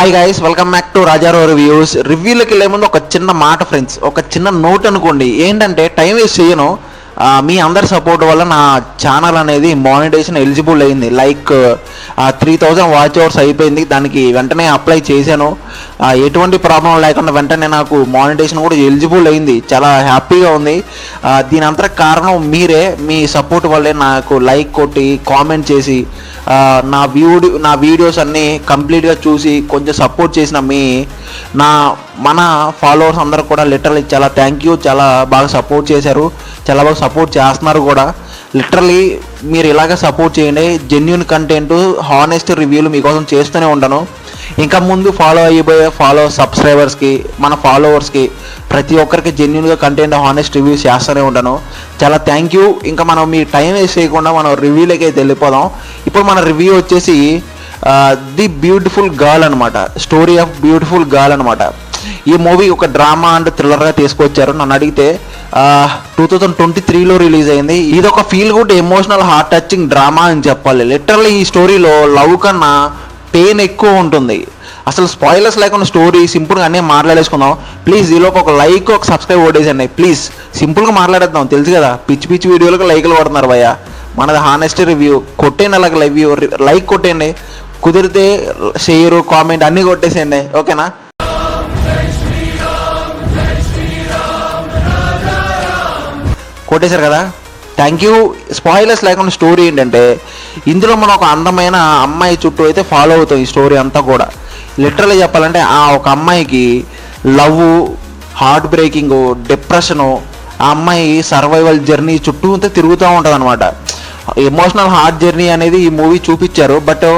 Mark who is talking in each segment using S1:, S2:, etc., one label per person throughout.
S1: Hi guys, welcome back to Rajarao reviews. రివ్యూలోకి వెళ్ళే ముందు ఒక చిన్న మాట ఫ్రెండ్స్, ఒక చిన్న నోట్ అనుకోండి. ఏంటంటే టైం వేస్ట్ చేయను. మీ అందరి సపోర్ట్ వల్ల నా ఛానల్ అనేది మానిటైజేషన్ ఎలిజిబుల్ అయింది. లైక్ 3000 వాచ్ అవర్స్ అయిపోయింది. దానికి వెంటనే అప్లై చేశాను. ఎటువంటి ప్రాబ్లం లేకుండా వెంటనే నాకు మానిటైజేషన్ కూడా ఎలిజిబుల్ అయింది. చాలా హ్యాపీగా ఉంది. దీని అంతా కారణం మీరే. మీ సపోర్ట్ వల్లే నాకు లైక్ కొట్టి కామెంట్ చేసి నా వీడియోస్ అన్నీ కంప్లీట్గా చూసి కొంచెం సపోర్ట్ చేసిన మన ఫాలోవర్స్ అందరూ కూడా లిటరలీ చాలా థ్యాంక్ యూ. చాలా బాగా సపోర్ట్ చేశారు, చాలా బాగా సపోర్ట్ చేస్తున్నారు కూడా. లిటరలీ మీరు ఇలాగ సపోర్ట్ చేయండి. జెన్యూన్ కంటెంట్, హానెస్ట్ రివ్యూలు మీకోసం చేస్తూనే ఉంటాను. ఇంకా ముందు ఫాలో సబ్స్క్రైబర్స్కి, మన ఫాలోవర్స్కి ప్రతి ఒక్కరికి జెన్యూన్గా కంటెంట్, హానెస్ట్ రివ్యూస్ చేస్తూనే ఉంటాను. చాలా థ్యాంక్ యూ. ఇంకా మనం మీ టైం వేస్ట్ చేయకుండా మనం రివ్యూలోకి అయితే వెళ్ళిపోదాం. ఇప్పుడు మన రివ్యూ వచ్చేసి ది బ్యూటిఫుల్ గర్ల్ అనమాట. స్టోరీ ఆఫ్ బ్యూటిఫుల్ గర్ల్ అనమాట. ఈ మూవీ ఒక డ్రామా అండ్ థ్రిల్లర్గా తీసుకొచ్చారు. నన్ను అడిగితే 2023లో రిలీజ్ అయింది. ఇది ఒక feel good, emotional, heart touching drama అని చెప్పాలి. లిటరల్లీ ఈ స్టోరీలో లవ్ కన్నా పెయిన్ ఎక్కువ ఉంటుంది. అసలు స్పాయిలర్స్ లేకుండా స్టోరీ సింపుల్గా అన్నీ మాట్లాడేసుకుందాం. ప్లీజ్ ఈలోపు ఒక లైక్, ఒక సబ్స్క్రైబ్ కొట్టేసండి ప్లీజ్. సింపుల్గా మాట్లాడేద్దాం. తెలుసు కదా, పిచ్చి పిచ్చి వీడియోలకు లైక్లు కొడుతున్నారు భయ్య. మనది హానెస్ట్ రివ్యూ. కొట్టేయండి, అలాగే లైక్ కొట్టేయండి. కుదిరితే షేరు, కామెంట్ అన్నీ కొట్టేసేయండి. ఓకేనా? కొట్టేశారు కదా, థ్యాంక్ యూ. స్పాయిలర్స్ లేకుండా స్టోరీ ఏంటంటే, ఇందులో మనం ఒక అందమైన అమ్మాయి చుట్టూ అయితే ఫాలో అవుతాం. ఈ స్టోరీ అంతా కూడా లిటరల్లీ చెప్పాలంటే ఆ ఒక అమ్మాయికి లవ్, హార్ట్ బ్రేకింగ్, డిప్రెషను, ఆ అమ్మాయి సర్వైవల్ జర్నీ చుట్టూ అంతా తిరుగుతూ ఉంటుంది అనమాట. ఎమోషనల్ హార్ట్ జర్నీ అనేది ఈ మూవీ చూపించారు. బట్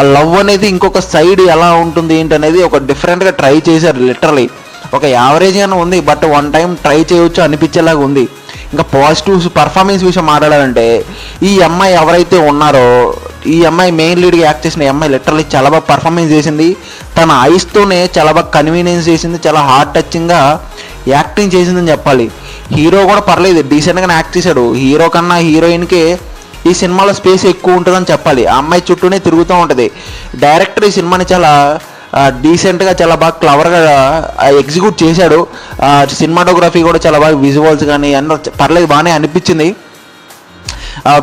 S1: ఆ లవ్ అనేది ఇంకొక సైడ్ ఎలా ఉంటుంది ఏంటి అనేది ఒక డిఫరెంట్గా ట్రై చేశారు. లిటరలీ ఒక యావరేజ్గానే ఉంది, బట్ వన్ టైం ట్రై చేయవచ్చు అనిపించేలాగా ఉంది. ఇంకా పాజిటివ్స్, పర్ఫార్మెన్స్ విషయం మాట్లాడాలంటే, ఈ అమ్మాయి ఎవరైతే ఉన్నారో, ఈ అమ్మాయి మెయిన్ లీడ్గా యాక్ట్ చేసిన అమ్మాయి లిటరల్లీ చాలా బాగా పర్ఫార్మెన్స్ చేసింది. తన ఐస్తోనే చాలా బాగా కన్వీనియన్స్ చేసింది. చాలా హార్ట్ టచింగ్గా యాక్టింగ్ చేసిందని చెప్పాలి. హీరో కూడా పర్లేదు, డీసెంట్గానే యాక్ట్ చేశాడు. హీరో కన్నా హీరోయిన్కే ఈ సినిమాలో స్పేస్ ఎక్కువ ఉంటుందని చెప్పాలి. ఆ అమ్మాయి చుట్టూనే తిరుగుతూ ఉంటుంది. డైరెక్టర్ ఈ సినిమాని చాలా డీసెంట్గా, చాలా బాగా క్లవర్గా ఎగ్జిక్యూట్ చేశాడు. సినిమాటోగ్రఫీ కూడా చాలా బాగా, విజువల్స్ కానీ అన్నీ పర్లేదు, బాగానే అనిపించింది.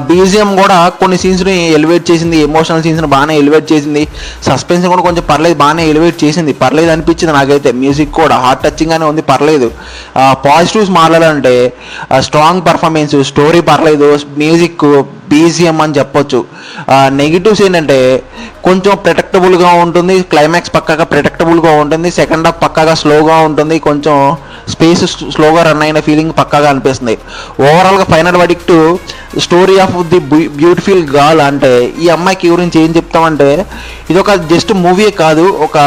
S1: బీజిఎం కూడా కొన్ని సీన్స్ని ఎలివేట్ చేసింది. ఎమోషనల్ సీన్స్ని బాగానే ఎలివేట్ చేసింది. సస్పెన్స్ కూడా కొంచెం పర్లేదు, బాగానే ఎలివేట్ చేసింది. పర్లేదు అనిపించింది నాకైతే. మ్యూజిక్ కూడా హార్ట్ టచింగ్గానే ఉంది, పర్లేదు. పాజిటివ్స్ మాట్లాడాలంటే స్ట్రాంగ్ పర్ఫార్మెన్స్, స్టోరీ పర్లేదు, మ్యూజిక్, బీజిఎం అని చెప్పొచ్చు. నెగిటివ్స్ ఏంటంటే కొంచెం ప్రెడిక్టబుల్గా ఉంటుంది. క్లైమాక్స్ పక్కాగా ప్రెడిక్టబుల్గా ఉంటుంది. సెకండ్ హాఫ్ పక్కాగా స్లోగా ఉంటుంది. కొంచెం స్పేస్ స్లోగా రన్ అయిన ఫీలింగ్ పక్కాగా అనిపిస్తుంది. ఓవరాల్గా final verdict story of the beautiful girl. అంటే ఈ అమ్మాయికి గురించి ఏం చెప్తామంటే, ఇది ఒక జస్ట్ మూవీ కాదు, ఒక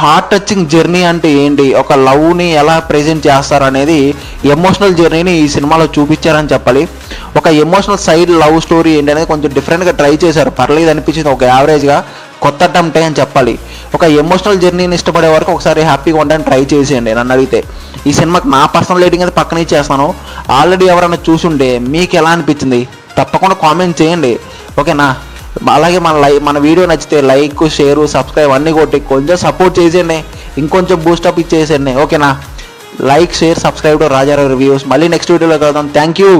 S1: హార్ట్ టచింగ్ జర్నీ అంటే ఏంటి, ఒక లవ్ని ఎలా ప్రజెంట్ చేస్తారు అనేది, ఎమోషనల్ జర్నీని ఈ సినిమాలో చూపించారని చెప్పాలి. ఒక ఎమోషనల్ సైడ్ లవ్ స్టోరీ ఏంటి అనేది కొంచెం డిఫరెంట్గా ట్రై చేశారు. పర్లేదు అనిపించింది. ఒక యావరేజ్గా కొత్త అటెంప్ట్ అని చెప్పాలి. ఒక ఎమోషనల్ జర్నీని ఇష్టపడే వరకు ఒకసారి హ్యాపీగా ఉండడానికి ట్రై చేసేయండి. నన్ను అడిగితే ఈ సినిమాకి నా పర్సనల్ రేటింగ్ అయితే పక్కనే చేస్తాను. ఆల్రెడీ ఎవరైనా చూసుంటే మీకు ఎలా అనిపించింది తప్పకుండా కామెంట్ చేయండి. ఓకేనా? అలాగే మన వీడియో నచ్చితే లైక్, షేరు, సబ్స్క్రైబ్ అన్నీ కొట్టి కొంచెం సపోర్ట్ చేసేయండి. ఇంకొంచెం బూస్టప్ ఇచ్చేసేయండి. ఓకేనా? Like, share, subscribe to Rajarao reviews. మళ్ళీ నెక్స్ట్ వీడియోలో కలుద్దాం. Thank you.